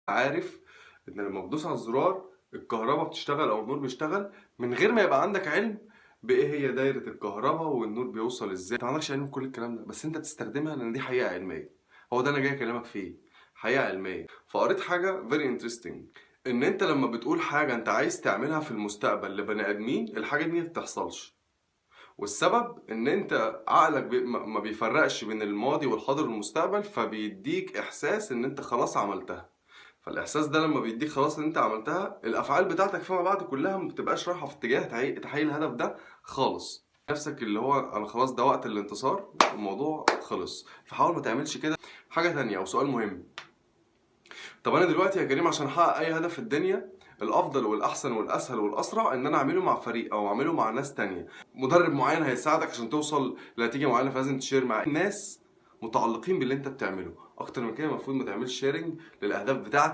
عارف ان لما بتدوس على الزرار الكهرباء بتشتغل او النور بيشتغل من غير ما يبقى عندك علم بايه هي دايره الكهرباء والنور بيوصل ازاي. انت ما عندكش علم بكل الكلام ده، بس انت بتستخدمها لان دي حقيقه علميه. هو ده انا جاي اكلمك فيه، حقيقه علميه. فقريت حاجه very interesting، ان انت لما بتقول حاجه انت عايز تعملها في المستقبل لبني ادمين، الحاجه دي ما بتحصلش. والسبب ان انت عقلك ما بيفرقش بين الماضي والحاضر والمستقبل، فبيديك احساس ان انت خلاص عملتها. فالاحساس ده لما بيديك خلاص ان انت عملتها، الافعال بتاعتك فيما بعد كلها ما بتبقاش رايحه في اتجاه تحقيق الهدف ده خالص. نفسك اللي هو انا خلاص ده وقت الانتصار، الموضوع خلص. فحاول ما تعملش كده. حاجه تانية او سؤال مهم، طب انا دلوقتي يا كريم عشان احقق اي هدف في الدنيا، الافضل والاحسن والاسهل والاسرع ان انا اعمله مع فريق او اعمله مع ناس تانية. مدرب معين هيساعدك عشان توصل لنتيجه معينه، فلازم تشير مع ناس متعلقين باللي انت بتعمله. اكتر من كده المفروض ما تعملش شيرنج للاهداف بتاعتك.